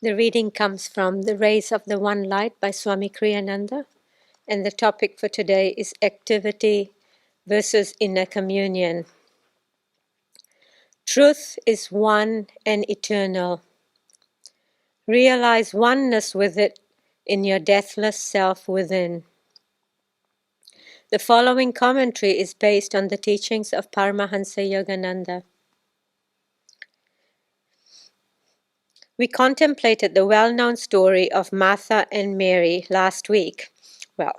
The reading comes from The Rays of the One Light by Swami Kriyananda, and the topic for today is activity versus inner communion. Truth is one and eternal. Realize oneness with it in your deathless self within. The following commentary is based on the teachings of Paramhansa Yogananda. We contemplated the well-known story of Martha and Mary last week. Well,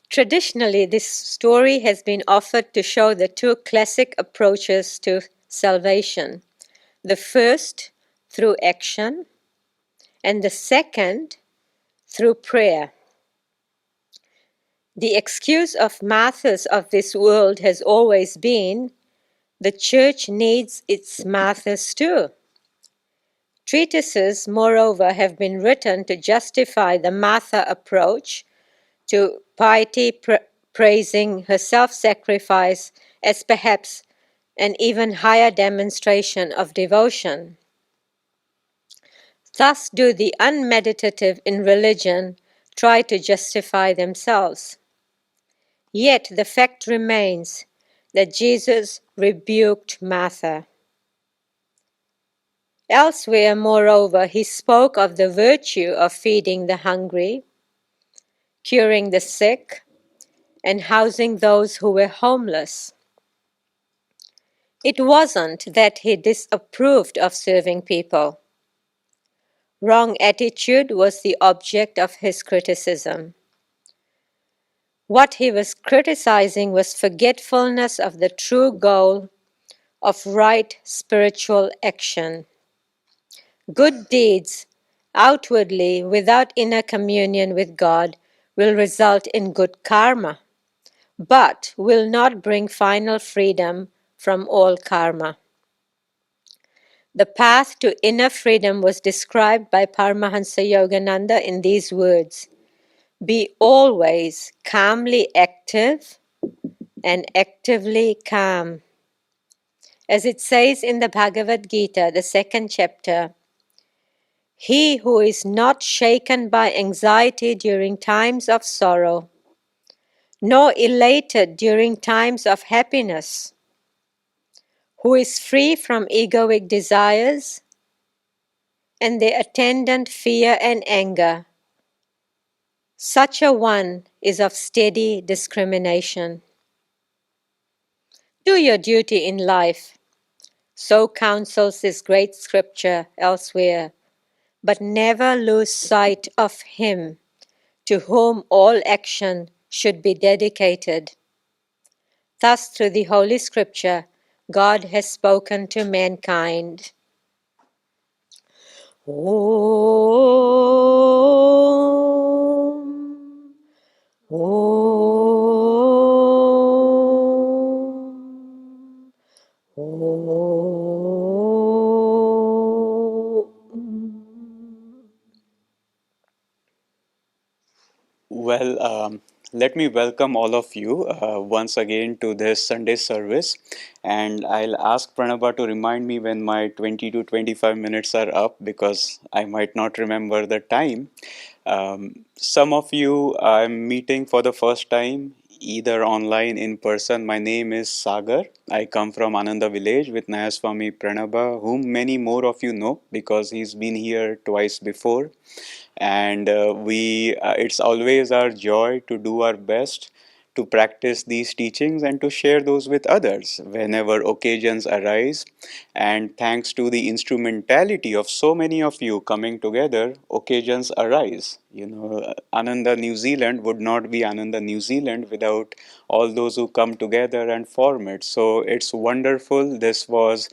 traditionally, this story has been offered to show the two classic approaches to salvation. The first, through action, and the second, through prayer. The excuse of Marthas of this world has always been, the Church needs its Marthas too. Treatises, moreover, have been written to justify the Martha approach to piety, praising her self-sacrifice as perhaps an even higher demonstration of devotion. Thus do the unmeditative in religion try to justify themselves. Yet the fact remains that Jesus rebuked Martha. Elsewhere, moreover, he spoke of the virtue of feeding the hungry, curing the sick, and housing those who were homeless. It wasn't that he disapproved of serving people. Wrong attitude was the object of his criticism. What he was criticizing was forgetfulness of the true goal of right spiritual action. Good deeds, outwardly without inner communion with God, will result in good karma, but will not bring final freedom from all karma. The path to inner freedom was described by Paramhansa Yogananda in these words: be always calmly active and actively calm. As it says in the Bhagavad Gita, the 2nd chapter, he who is not shaken by anxiety during times of sorrow, nor elated during times of happiness, who is free from egoic desires and their attendant fear and anger, such a one is of steady discrimination. Do your duty in life, so counsels this great scripture elsewhere, but never lose sight of him to whom all action should be dedicated. Thus, through the Holy Scripture, God has spoken to mankind. Om, Om, Om. Well, let me welcome all of you once again to this Sunday service. And I'll ask Pranaba to remind me when my 20 to 25 minutes are up because I might not remember the time. Some of you I'm meeting for the first time, either online, in person. My name is Sagar. I come from Ananda village with Nayaswami Pranaba, whom many more of you know because he's been here twice before. And we it's always our joy to do our best to practice these teachings and to share those with others whenever occasions arise. And thanks to the instrumentality of so many of you coming together, occasions arise. You know, Ananda New Zealand would not be Ananda New Zealand without all those who come together and form it. So it's wonderful. This was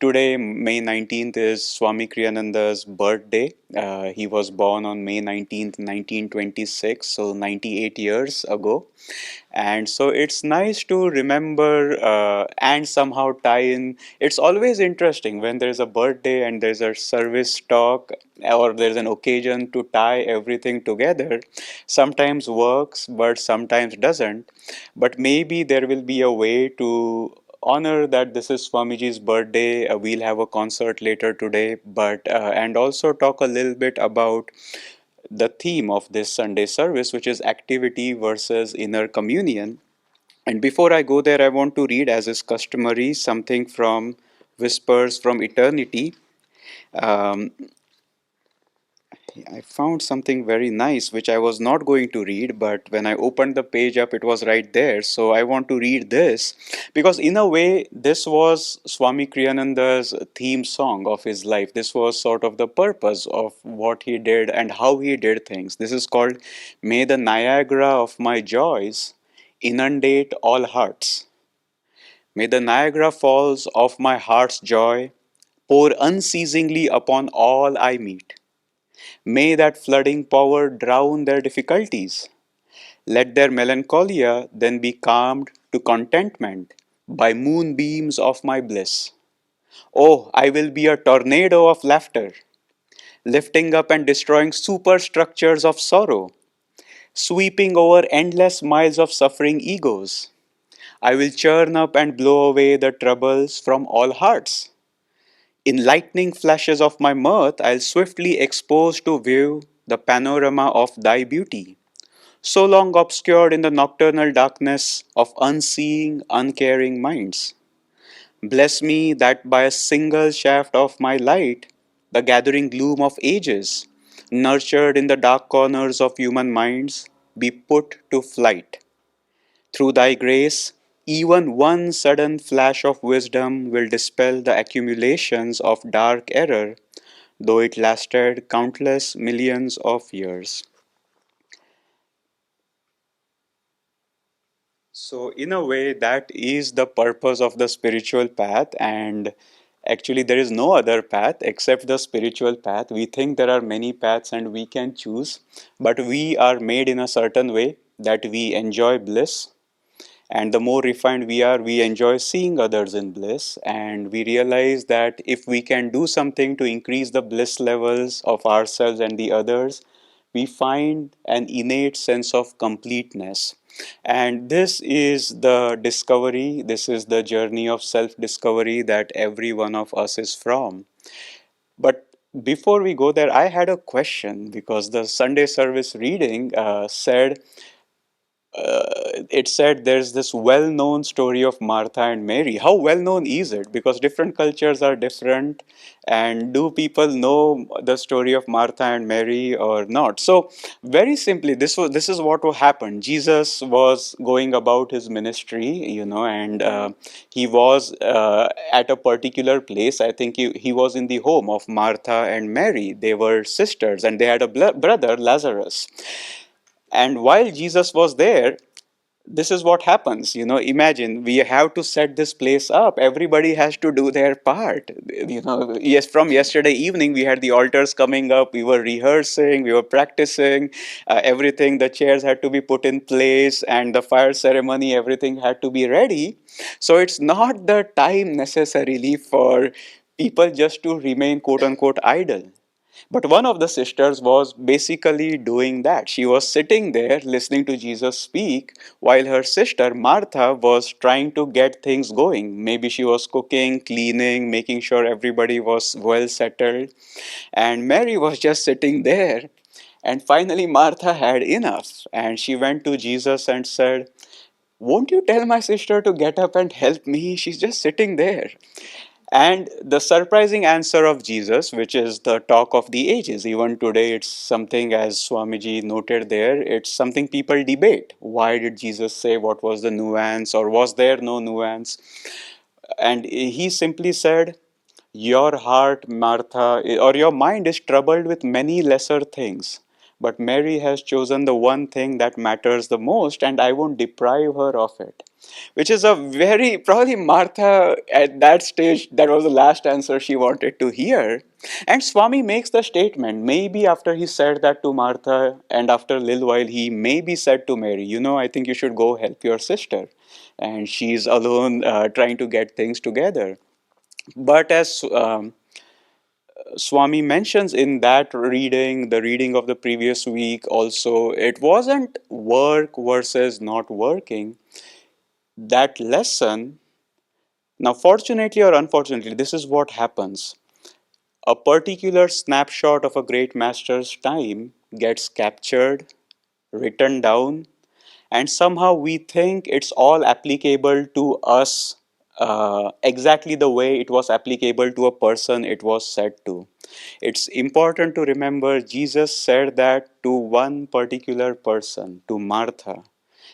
today, May 19th, is Swami Kriyananda's birthday. He was born on May 19th, 1926, so 98 years ago. And so it's nice to remember and somehow tie in. It's always interesting when there's a birthday and there's a service talk or there's an occasion to tie everything together. Sometimes works, but sometimes doesn't. But maybe there will be a way to honor that this is Swamiji's birthday. We'll have a concert later today, but and also talk a little bit about the theme of this Sunday service, which is activity versus inner communion. And before I go there, I want to read, as is customary, something from Whispers from Eternity. Um, I found something very nice which I was not going to read, but when I opened the page up, it was right there. So I want to read this because, in a way, this was Swami Kriyananda's theme song of his life. This was sort of the purpose of what he did and how he did things. This is called May the Niagara of My Joys inundate all hearts. May the Niagara Falls of my heart's joy pour unceasingly upon all I meet. May that flooding power drown their difficulties. Let their melancholia then be calmed to contentment by moonbeams of my bliss. Oh, I will be a tornado of laughter, lifting up and destroying superstructures of sorrow, sweeping over endless miles of suffering egos. I will churn up and blow away the troubles from all hearts. In lightning flashes of my mirth, I'll swiftly expose to view the panorama of thy beauty, so long obscured in the nocturnal darkness of unseeing, uncaring minds. Bless me that by a single shaft of my light, the gathering gloom of ages, nurtured in the dark corners of human minds, be put to flight. Through thy grace, even one sudden flash of wisdom will dispel the accumulations of dark error, though it lasted countless millions of years. So, in a way, that is the purpose of the spiritual path, and actually, there is no other path except the spiritual path. We think there are many paths and we can choose, but we are made in a certain way that we enjoy bliss. And the more refined we are, we enjoy seeing others in bliss. And we realize that if we can do something to increase the bliss levels of ourselves and the others, we find an innate sense of completeness. And this is the discovery, this is the journey of self discovery that every one of us is from. But before we go there, I had a question because the Sunday service reading said it said there's this well-known story of Martha and Mary. How well-known is it? Because different cultures are different, and do people know the story of Martha and Mary or not? So, very simply, this is what happened. Jesus was going about his ministry, and he was at a particular place. I think he was in the home of Martha and Mary. They were sisters, and they had a brother, Lazarus. And while Jesus was there, this is what happens. Imagine we have to set this place up, everybody has to do their part. Yes, from yesterday evening we had the altars coming up, we were rehearsing, we were practicing, everything, the chairs had to be put in place, and the fire ceremony, everything had to be ready. So it's not the time necessarily for people just to remain quote unquote idle. But one of the sisters was basically doing that. She was sitting there listening to Jesus speak while her sister Martha was trying to get things going. Maybe she was cooking, cleaning, making sure everybody was well settled. And Mary was just sitting there. And finally, Martha had enough. And she went to Jesus and said, "Won't you tell my sister to get up and help me? She's just sitting there." And the surprising answer of Jesus, which is the talk of the ages, even today, it's something, as Swamiji noted there, it's something people debate. Why did Jesus say? What was the nuance, or was there no nuance? And he simply said, "Your heart, Martha, or your mind is troubled with many lesser things. But Mary has chosen the one thing that matters the most, and I won't deprive her of it." Which is a very, probably Martha at that stage, that was the last answer she wanted to hear. And Swami makes the statement, maybe after he said that to Martha, and after a little while, he maybe said to Mary, I think you should go help your sister. And she's alone trying to get things together. But as Swami mentions in that reading, the reading of the previous week also, it wasn't work versus not working. That lesson Now, fortunately or unfortunately, this is what happens. A particular snapshot of a great master's time gets captured, written down, and somehow we think it's all applicable to us exactly the way it was applicable to a person it was said to. It's important to remember Jesus said that to one particular person, to Martha.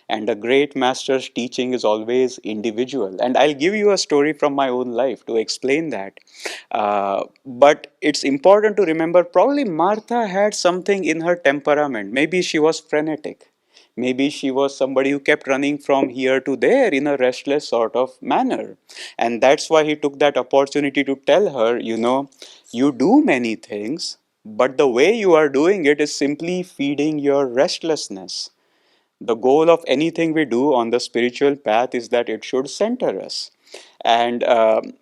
And a great master's teaching is always individual. And I'll give you a story from my own life to explain that. But it's important to remember probably Martha had something in her temperament. Maybe she was frenetic. Maybe she was somebody who kept running from here to there in a restless sort of manner. And that's why he took that opportunity to tell her, you do many things, but the way you are doing it is simply feeding your restlessness. The goal of anything we do on the spiritual path is that it should center us. And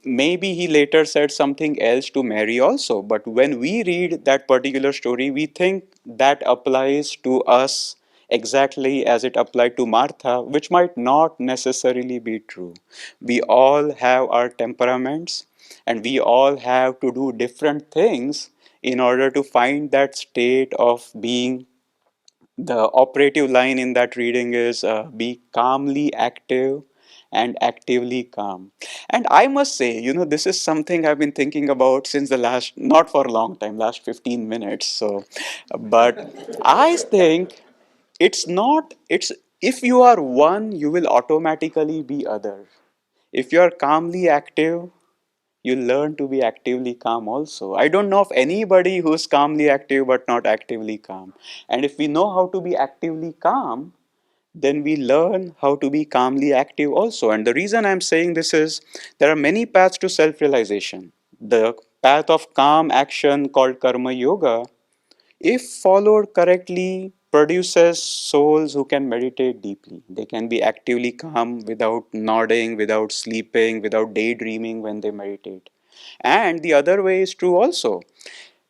maybe he later said something else to Mary also. But when we read that particular story, we think that applies to us exactly as it applied to Martha, which might not necessarily be true. We all have our temperaments, and we all have to do different things in order to find that state of being. The operative line in that reading is be calmly active and actively calm. And I must say, this is something I've been thinking about since the last, not for a long time, last 15 minutes. So, but I think it's not, it's, if you are one, you will automatically be other. If you are calmly active, you learn to be actively calm also. I don't know of anybody who's calmly active but not actively calm. And if we know how to be actively calm, then we learn how to be calmly active also. And the reason I'm saying this is there are many paths to self realization. The path of calm action called karma yoga, if followed correctly, produces souls who can meditate deeply. They can be actively calm without nodding, without sleeping, without daydreaming when they meditate. And the other way is true also.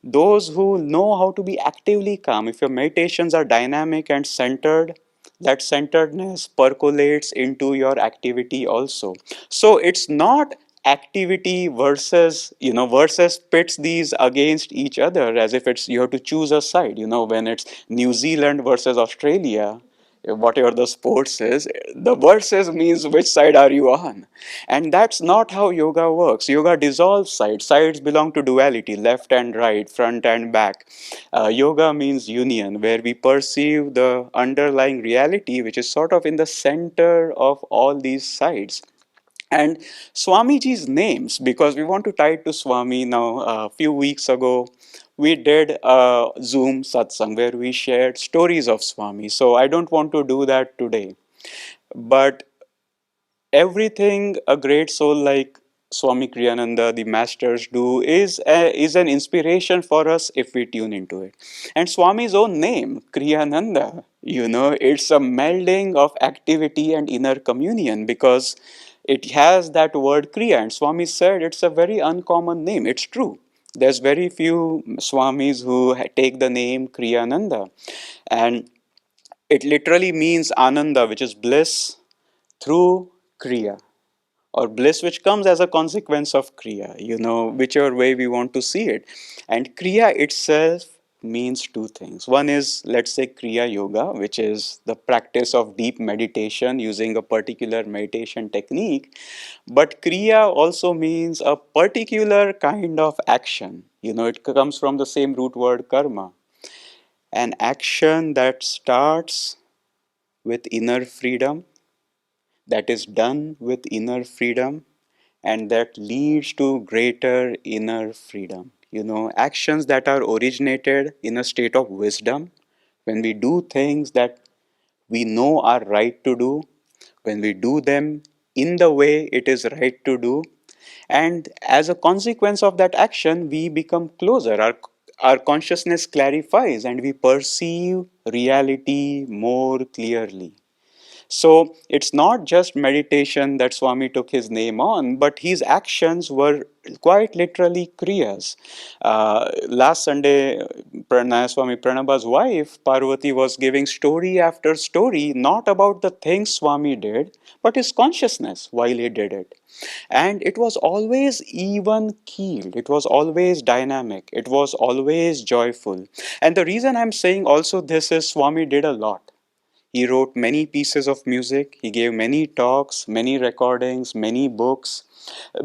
Those who know how to be actively calm, if your meditations are dynamic and centered, that centeredness percolates into your activity also. So it's not activity versus, versus pits these against each other as if it's you have to choose a side, when it's New Zealand versus Australia, whatever the sports is, the versus means which side are you on. And that's not how yoga works. Yoga dissolves sides. Sides belong to duality, left and right, front and back. Yoga means union, where we perceive the underlying reality which is sort of in the center of all these sides. And Swamiji's names, because we want to tie it to Swami now. A few weeks ago, we did a Zoom satsang where we shared stories of Swami. So I don't want to do that today. But everything a great soul like Swami Kriyananda, the masters, do is an inspiration for us if we tune into it. And Swami's own name, Kriyananda, it's a melding of activity and inner communion because it has that word Kriya. And Swami said it's a very uncommon name. It's true. There's very few Swamis who take the name Kriyananda. And it literally means Ananda, which is bliss through Kriya, or bliss which comes as a consequence of Kriya, whichever way we want to see it. And Kriya itself means two things. One is, let's say, Kriya Yoga, which is the practice of deep meditation using a particular meditation technique. But Kriya also means a particular kind of action. It comes from the same root word karma. An action that starts with inner freedom, that is done with inner freedom, and that leads to greater inner freedom. Actions that are originated in a state of wisdom, when we do things that we know are right to do, when we do them in the way it is right to do, and as a consequence of that action, we become closer. Our consciousness clarifies and we perceive reality more clearly. So it's not just meditation that Swami took his name on, but his actions were quite literally kriyas. Last Sunday, Nayaswami Pranaba's wife, Parvati, was giving story after story, not about the things Swami did, but his consciousness while he did it. And it was always even keeled, it was always dynamic, it was always joyful. And the reason I'm saying also this is Swami did a lot. He wrote many pieces of music, he gave many talks, many recordings, many books.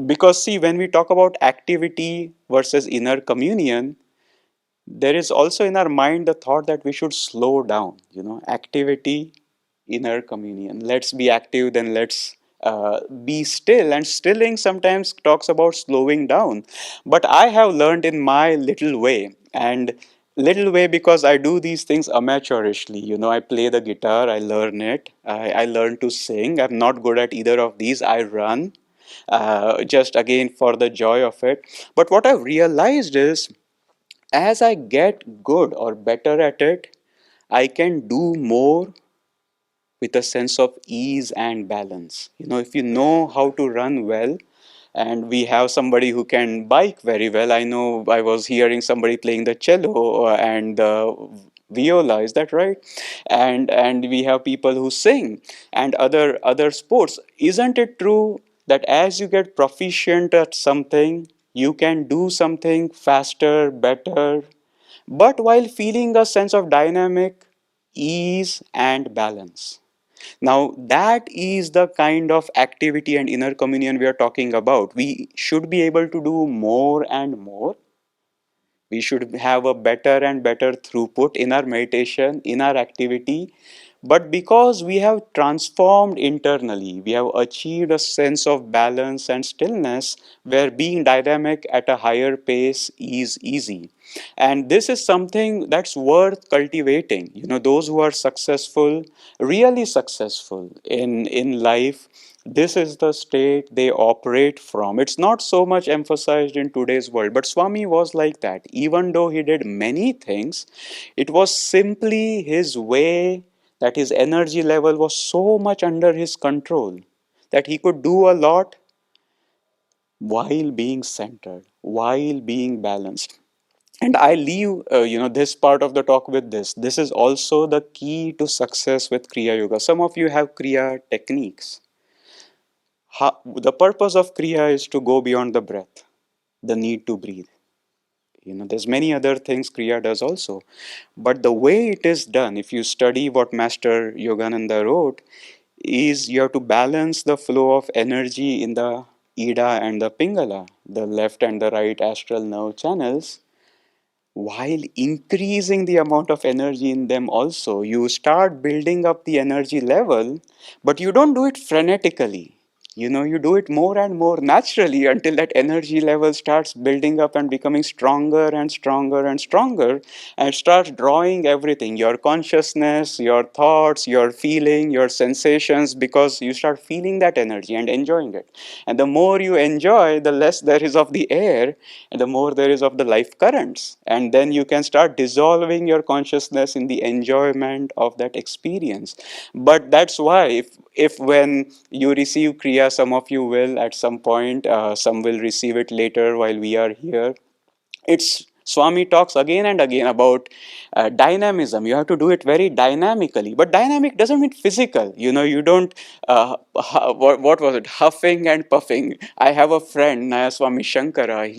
Because, see, when we talk about activity versus inner communion, there is also in our mind the thought that we should slow down, activity, inner communion. Let's be active, then let's be still. And stilling sometimes talks about slowing down. But I have learned in my little way, and little way because I do these things amateurishly. I play the guitar, I learn it, I learn to sing. I'm not good at either of these. I run, just again for the joy of it. But what I've realized is, as I get good or better at it, I can do more with a sense of ease and balance. If you know how to run well, and we have somebody who can bike very well. I know I was hearing somebody playing the cello and the viola, is that right? And we have people who sing and other sports. Isn't it true that as you get proficient at something, you can do something faster, better, but while feeling a sense of dynamic ease and balance? Now, that is the kind of activity and inner communion we are talking about. We should be able to do more and more. We should have a better and better throughput in our meditation, in our activity. But because we have transformed internally, we have achieved a sense of balance and stillness where being dynamic at a higher pace is easy. And this is something that's worth cultivating. Those who are successful, really successful in life, this is the state they operate from. It's not so much emphasized in today's world, but Swami was like that. Even though he did many things, it was simply his way, that his energy level was so much under his control that he could do a lot while being centered, while being balanced. And I leave this part of the talk with this. This is also the key to success with Kriya Yoga. Some of you have Kriya techniques. The purpose of Kriya is to go beyond the breath, the need to breathe. There's many other things Kriya does also. But the way it is done, if you study what Master Yogananda wrote, is you have to balance the flow of energy in the Ida and the Pingala, the left and the right astral nerve channels, while increasing the amount of energy in them also. You start building up the energy level, but you don't do it frenetically. You do it more and more naturally until that energy level starts building up and becoming stronger and stronger and stronger, and starts drawing everything, your consciousness, your thoughts, your feeling, your sensations, because you start feeling that energy and enjoying it. And the more you enjoy, the less there is of the air and the more there is of the life currents. And then you can start dissolving your consciousness in the enjoyment of that experience. But that's why if when you receive Kriya, some of you will at some point, some will receive it later while we are here. It's Swami talks again and again about dynamism. You have to do it very dynamically. But dynamic doesn't mean physical. You don't, what was it, huffing and puffing. I have a friend, Nayaswami Shankara.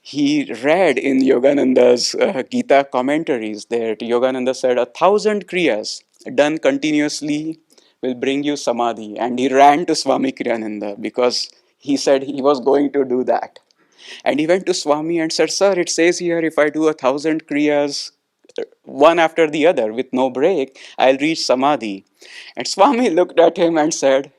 He read in Yogananda's Gita commentaries that Yogananda said 1,000 kriyas done continuously will bring you samadhi. And he ran to Swami Kriyananda because he said he was going to do that. And he went to Swami and said, "Sir, it says here if I do 1,000 kriyas one after the other with no break, I'll reach samadhi." And Swami looked at him and said,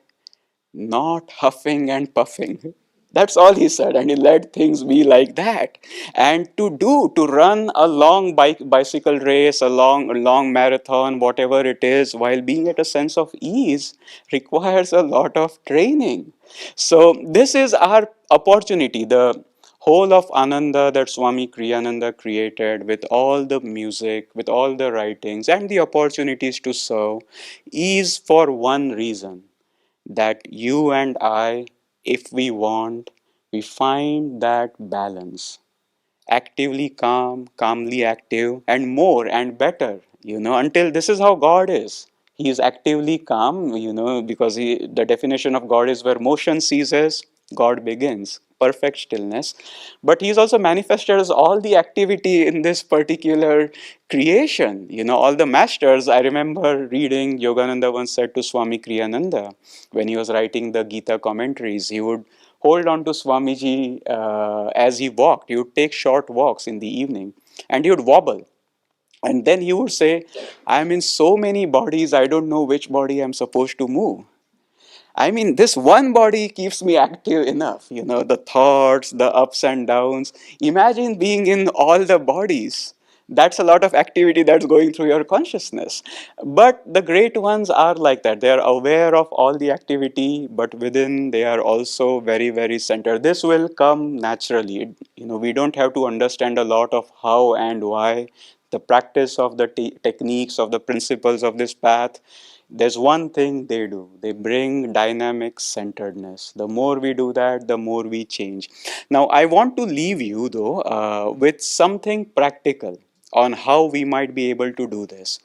"Not huffing and puffing." That's all he said, and he let things be like that. And to run a long bicycle race, a long marathon, whatever it is, while being at a sense of ease, requires a lot of training. So this is our opportunity. The whole of Ananda that Swami Kriyananda created, with all the music, with all the writings and the opportunities to serve, is for one reason, that you and I, if we want, we find that balance, actively calm, calmly active, and more and better, until this is how God is. He is actively calm, because the definition of God is where motion ceases, God begins, perfect stillness. But He is also manifested as all the activity in this particular creation. All the masters, I remember reading, Yogananda once said to Swami Kriyananda, when he was writing the Gita commentaries, he would hold on to Swamiji as he walked. He would take short walks in the evening and he would wobble. And then he would say, I'm in so many bodies, I don't know which body I'm supposed to move. I mean, this one body keeps me active enough, the thoughts, the ups and downs. Imagine being in all the bodies. That's a lot of activity that's going through your consciousness. But the great ones are like that. They are aware of all the activity, but within they are also very, very centered. This will come naturally. We don't have to understand a lot of how and why. The practice of the techniques, of the principles of this path, there's one thing they do. They bring dynamic centeredness. The more we do that, the more we change. Now, I want to leave you, though, with something practical on how we might be able to do this.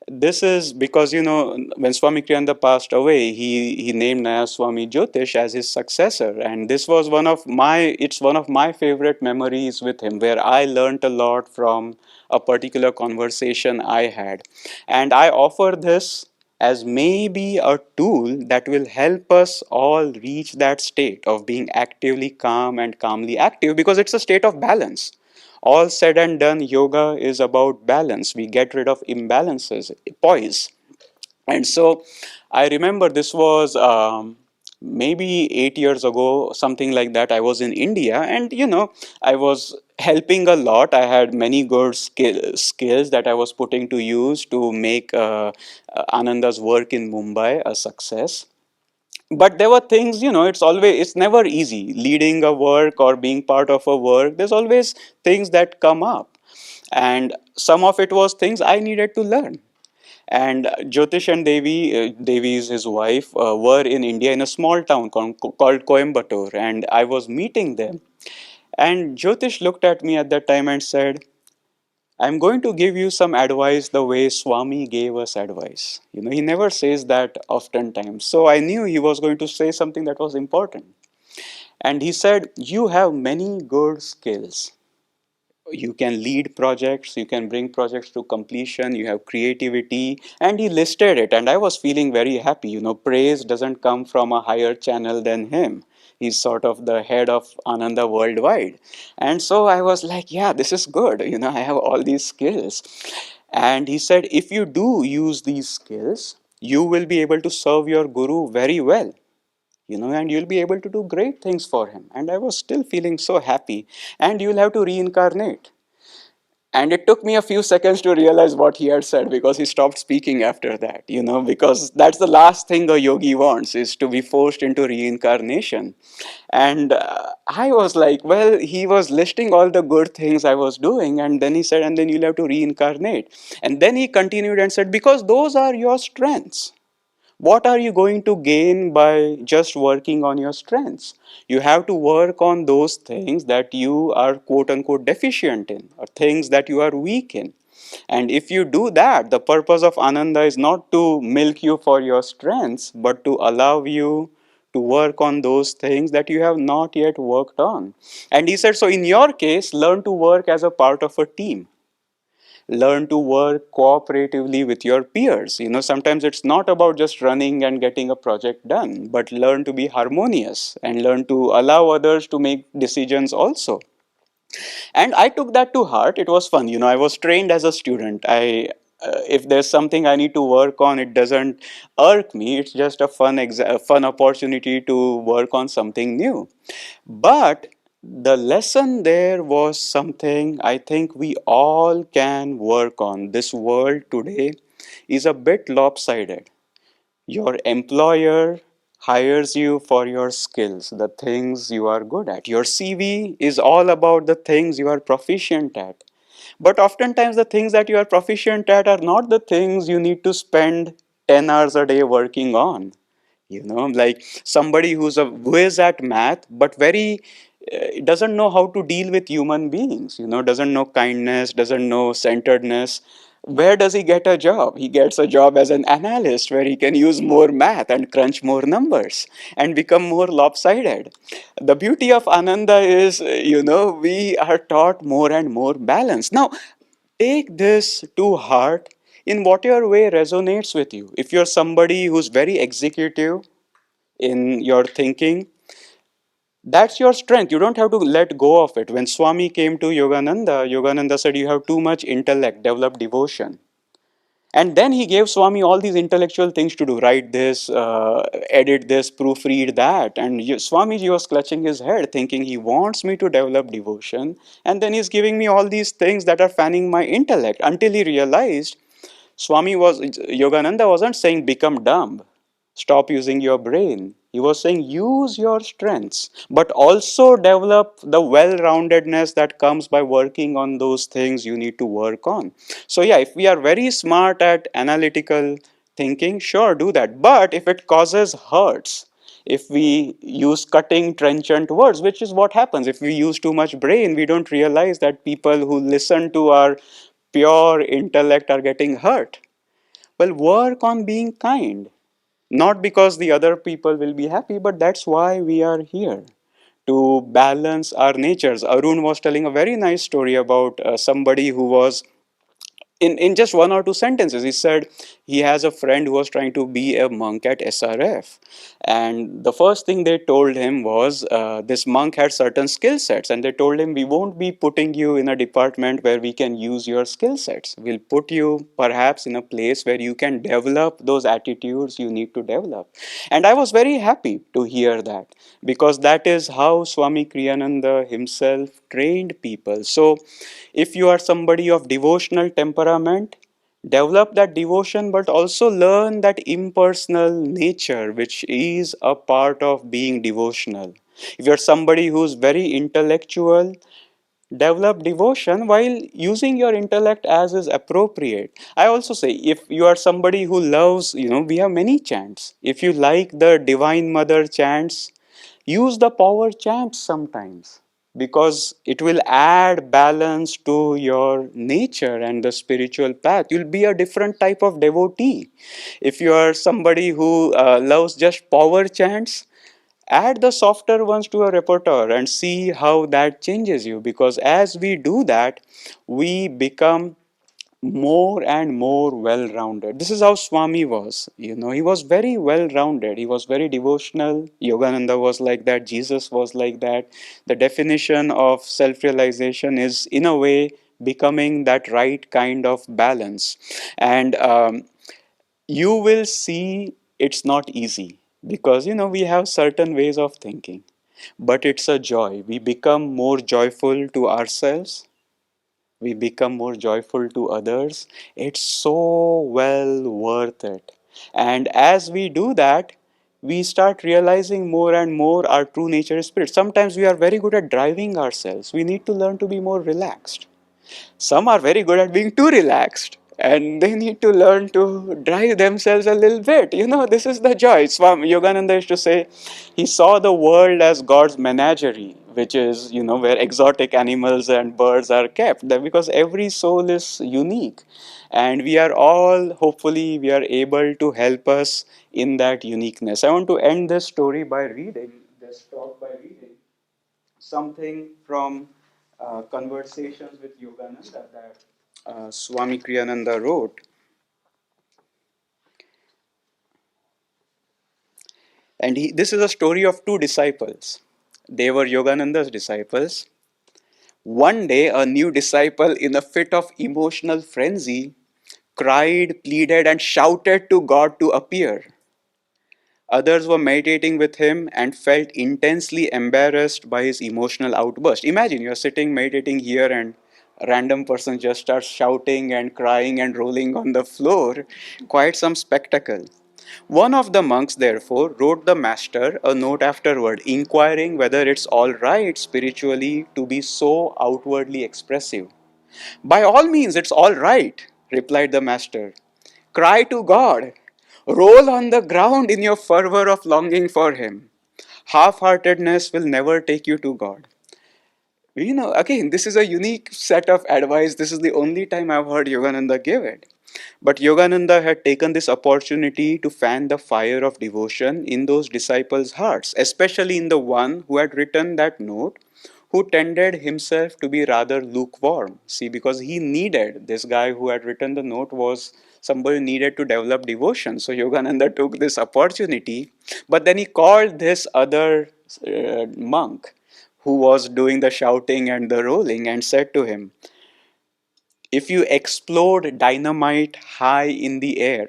This is because, when Swami Kriyananda passed away, he named Nayaswami Jyotish as his successor. And this was it's one of my favorite memories with him, where I learned a lot from a particular conversation I had. And I offer this as maybe a tool that will help us all reach that state of being actively calm and calmly active, because it's a state of balance. All said and done, yoga is about balance. We get rid of imbalances, poise. And so I remember this was maybe 8 years ago, something like that. I was in India, and I was helping a lot. I had many good skills that I was putting to use to make Ananda's work in Mumbai a success. But there were things, it's never easy leading a work or being part of a work. There's always things that come up, and some of it was things I needed to learn. And Jyotish and Devi is his wife, were in India in a small town called Coimbatore, and I was meeting them. And Jyotish looked at me at that time and said, I'm going to give you some advice the way Swami gave us advice. He never says that oftentimes. So I knew he was going to say something that was important. And he said, you have many good skills. You can lead projects, you can bring projects to completion, you have creativity. And he listed it, and I was feeling very happy. Praise doesn't come from a higher channel than him. He's sort of the head of Ananda worldwide. And so I was like, yeah, this is good. I have all these skills. And he said, if you do use these skills, you will be able to serve your guru very well, and you'll be able to do great things for him. And I was still feeling so happy. And you'll have to reincarnate. And it took me a few seconds to realize what he had said, because he stopped speaking after that, because that's the last thing a yogi wants, is to be forced into reincarnation. And I was like, well, he was listing all the good things I was doing. And then he said, and then you'll have to reincarnate. And then he continued and said, because those are your strengths. What are you going to gain by just working on your strengths? You have to work on those things that you are quote unquote deficient in, or things that you are weak in. And if you do that, the purpose of Ananda is not to milk you for your strengths, but to allow you to work on those things that you have not yet worked on. And he said, so in your case, learn to work as a part of a team. Learn to work cooperatively with your peers. Sometimes it's not about just running and getting a project done, but learn to be harmonious and learn to allow others to make decisions also. And I took that to heart. It was fun. I was trained as a student. If there's something I need to work on, it doesn't irk me. It's just a fun opportunity to work on something new. But the lesson there was something I think we all can work on. This world today is a bit lopsided. Your employer hires you for your skills, the things you are good at. Your CV is all about the things you are proficient at. But oftentimes, the things that you are proficient at are not the things you need to spend 10 hours a day working on. Like somebody who's a whiz at math, but very doesn't know how to deal with human beings, doesn't know kindness, doesn't know centeredness. Where does he get a job? He gets a job as an analyst where he can use more math and crunch more numbers and become more lopsided. The beauty of Ananda is, we are taught more and more balance. Now, take this to heart in whatever way resonates with you. If you're somebody who's very executive in your thinking, that's your strength. You don't have to let go of it. When Swami came to Yogananda, Yogananda said, you have too much intellect, develop devotion. And then he gave Swami all these intellectual things to do, write this, edit this, proofread that. And Swamiji was clutching his head, thinking he wants me to develop devotion. And then he's giving me all these things that are fanning my intellect, until he realized Yogananda wasn't saying become dumb, stop using your brain. He was saying use your strengths, but also develop the well roundedness that comes by working on those things you need to work on. So, yeah, if we are very smart at analytical thinking, sure, do that. But if it causes hurts, if we use cutting, trenchant words, which is what happens if we use too much brain, we don't realize that people who listen to our pure intellect are getting hurt. Well, work on being kind, not because the other people will be happy, but that's why we are here, to balance our natures. Arun was telling a very nice story about somebody who was in just one or two sentences. He said he has a friend who was trying to be a monk at SRF, and the first thing they told him was this monk had certain skill sets, and they told him, we won't be putting you in a department where we can use your skill sets. We'll put you perhaps in a place where you can develop those attitudes you need to develop. And I was very happy to hear that, because that is how Swami Kriyananda himself trained people. So if you are somebody of devotional temperament, develop that devotion, but also learn that impersonal nature, which is a part of being devotional. If you're somebody who's very intellectual, develop devotion while using your intellect as is appropriate. I also say, if you are somebody who loves, we have many chants. If you like the Divine Mother chants, use the power chants sometimes, because it will add balance to your nature and the spiritual path. You'll be a different type of devotee. If you are somebody who loves just power chants, add the softer ones to a repertoire and see how that changes you, because as we do that, we become more and more well rounded. This is how Swami was. He was very well rounded. He was very devotional. Yogananda was like that. Jesus was like that. The definition of self realization is, in a way, becoming that right kind of balance. And you will see it's not easy, because we have certain ways of thinking, but it's a joy. We become more joyful to ourselves, we become more joyful to others. It's so well worth it. And as we do that, we start realizing more and more our true nature is spirit. Sometimes we are very good at driving ourselves. We need to learn to be more relaxed. Some are very good at being too relaxed, and they need to learn to drive themselves a little bit. This is the joy. Swami Yogananda used to say he saw the world as God's menagerie, which is, where exotic animals and birds are kept. Because every soul is unique. And we are all, hopefully, we are able to help us in that uniqueness. I want to end this story by reading, this talk by reading something from Conversations with Yogananda that Swami Kriyananda wrote. And this is a story of two disciples. They were Yogananda's disciples. One day, a new disciple, in a fit of emotional frenzy, cried, pleaded, and shouted to God to appear. Others were meditating with him and felt intensely embarrassed by his emotional outburst. Imagine you're sitting meditating here, and a random person just starts shouting and crying and rolling on the floor. Quite some spectacle. One of the monks, therefore, wrote the master a note afterward, inquiring whether it's all right spiritually to be so outwardly expressive. By all means, it's all right, replied the master. Cry to God. Roll on the ground in your fervor of longing for Him. Half heartedness will never take you to God. Again, this is a unique set of advice. This is the only time I've heard Yogananda give it. But Yogananda had taken this opportunity to fan the fire of devotion in those disciples' hearts, especially in the one who had written that note, who tended himself to be rather lukewarm. See, because he needed, this guy who had written the note was somebody who needed to develop devotion. So Yogananda took this opportunity, but then he called this other monk who was doing the shouting and the rolling and said to him, if you explode dynamite high in the air,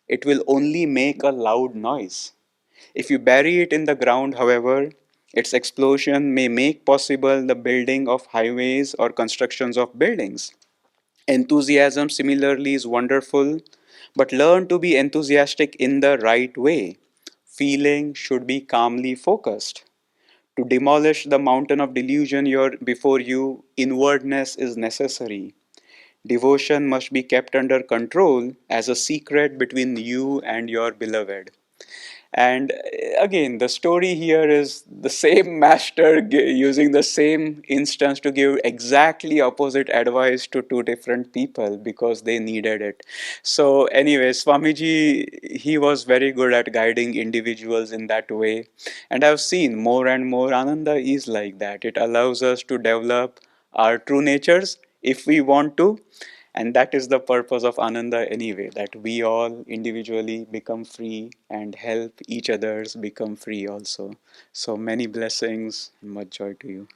it will only make a loud noise. If you bury it in the ground, however, its explosion may make possible the building of highways or constructions of buildings. Enthusiasm, similarly, is wonderful, but learn to be enthusiastic in the right way. Feeling should be calmly focused. To demolish the mountain of delusion before you, inwardness is necessary. Devotion must be kept under control as a secret between you and your beloved. And again, the story here is the same master using the same instance to give exactly opposite advice to two different people because they needed it. So, anyway, Swamiji, he was very good at guiding individuals in that way. And I've seen more and more Ananda is like that. It allows us to develop our true natures if we want to, and that is the purpose of Ananda anyway, that we all individually become free and help each others become free also. So many blessings, much joy to you.